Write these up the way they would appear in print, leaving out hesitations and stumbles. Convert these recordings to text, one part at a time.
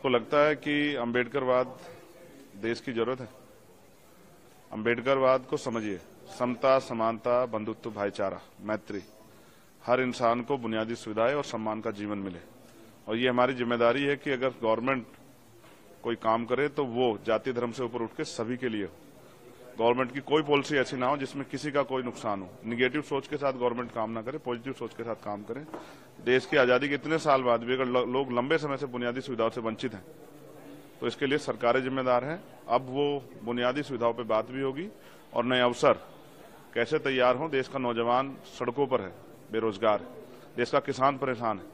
आपको लगता है कि अम्बेडकरवाद देश की जरूरत है? अम्बेडकरवाद को समझिए, समता, समानता, बंधुत्व, भाईचारा, मैत्री, हर इंसान को बुनियादी सुविधाएं और सम्मान का जीवन मिले। और ये हमारी जिम्मेदारी है कि अगर गवर्नमेंट कोई काम करे तो वो जाति धर्म से ऊपर उठ के सभी के लिए हो। गवर्नमेंट की कोई पॉलिसी ऐसी ना हो जिसमें किसी का कोई नुकसान हो। निगेटिव सोच के साथ गवर्नमेंट काम ना करे, पॉजिटिव सोच के साथ काम करे। देश की आजादी के इतने साल बाद भी अगर लोग लंबे समय से बुनियादी सुविधाओं से वंचित हैं तो इसके लिए सरकारें जिम्मेदार हैं। अब वो बुनियादी सुविधाओं पर बात भी होगी और नए अवसर कैसे तैयार हों। देश का नौजवान सड़कों पर है, बेरोजगार है, देश का किसान परेशान है,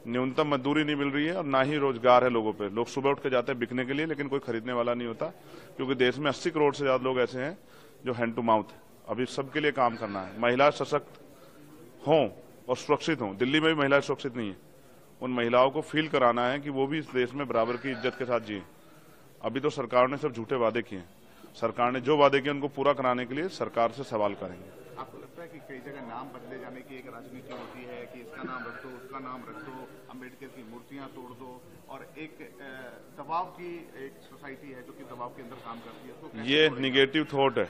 न्यूनतम मजदूरी नहीं मिल रही है और ना ही रोजगार है लोगों पे। लोग सुबह उठ के जाते हैं बिकने के लिए, लेकिन कोई खरीदने वाला नहीं होता, क्योंकि देश में 80 करोड़ से ज्यादा लोग ऐसे हैं जो हैंड टू माउथ है। अभी सबके लिए काम करना है। महिला सशक्त हों और सुरक्षित हों। दिल्ली में भी महिलाएं सुरक्षित नहीं है। उन महिलाओं को फील कराना है कि वो भी इस देश में बराबर की इज्जत के साथ जिए। अभी तो सरकार ने सब झूठे वादे किए हैं। सरकार ने जो वादे किए उनको पूरा कराने के लिए सरकार से सवाल करेंगे। आपको लगता है कि कई जगह नाम बदले जाने की एक राजनीति होती है कि इसका नाम रख दो, उसका नाम रख दो, अम्बेडकर की मूर्तियां तोड़ दो, और एक दबाव की एक सोसाइटी है जो कि दबाव के अंदर काम करती है, तो ये निगेटिव थॉट है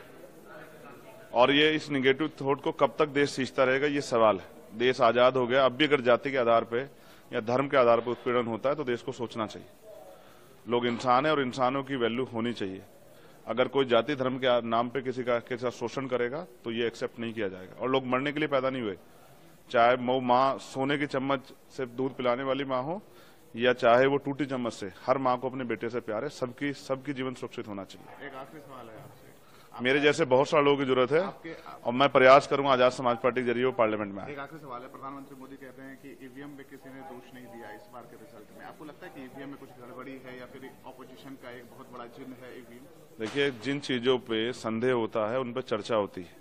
और ये इस निगेटिव थॉट को कब तक देश सींचता रहेगा, ये सवाल है। देश आजाद हो गया, अब भी अगर जाति के आधार पर या धर्म के आधार पर उत्पीड़न होता है तो देश को सोचना चाहिए। लोग इंसान है और इंसानों की वैल्यू होनी चाहिए। अगर कोई जाति धर्म के नाम पे किसी के साथ शोषण करेगा तो ये एक्सेप्ट नहीं किया जाएगा। और लोग मरने के लिए पैदा नहीं हुए, चाहे वो माँ सोने की चम्मच से दूध पिलाने वाली माँ हो या चाहे वो टूटी चम्मच से, हर माँ को अपने बेटे से प्यार है। सबकी जीवन सुरक्षित होना चाहिए। एक आखिरी सवाल है आपसे। मेरे जैसे बहुत सारे लोगों की जरूरत है और मैं प्रयास करूंगा आजाद समाज पार्टी के जरिए वो पार्लियामेंट में आए। एक आखिरी सवाल है। प्रधानमंत्री मोदी कहते हैं कि ईवीएम में किसी ने दोष नहीं दिया इस बार के रिजल्ट में। आपको लगता है कि ईवीएम में कुछ गड़बड़ी है या फिर ऑपोजिशन का एक बहुत बड़ा चिन्ह है ईवीएम? देखिए, जिन चीजों पे संदेह होता है उन पर चर्चा होती है।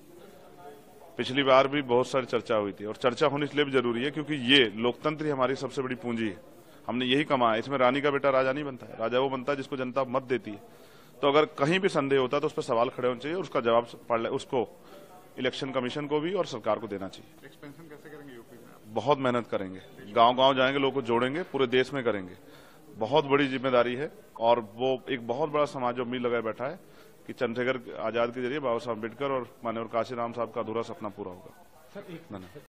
पिछली बार भी बहुत सारी चर्चा हुई थी और चर्चा होनी इसलिए भी जरूरी है क्योंकि ये लोकतंत्र ही हमारी सबसे बड़ी पूंजी है। हमने यही कमाया। इसमें रानी का बेटा राजा नहीं बनता है, राजा वो बनता है जिसको जनता मत देती है। तो अगर कहीं भी संदेह होता है तो उस पर सवाल खड़े होने चाहिए और उसका जवाब उसको इलेक्शन कमीशन को भी और सरकार को देना चाहिए। एक्सपेंशन कैसे करेंगे यूपी में? बहुत मेहनत करेंगे, गांव-गांव जाएंगे, लोगों को जोड़ेंगे, पूरे देश में करेंगे। बहुत बड़ी जिम्मेदारी है और वो एक बहुत बड़ा समाज जो उम्मीद लगाए बैठा है कि चंद्रशेखर आजाद के जरिए बाबा साहब अम्बेडकर और माननीय काशीराम साहब का अधूरा सपना पूरा होगा।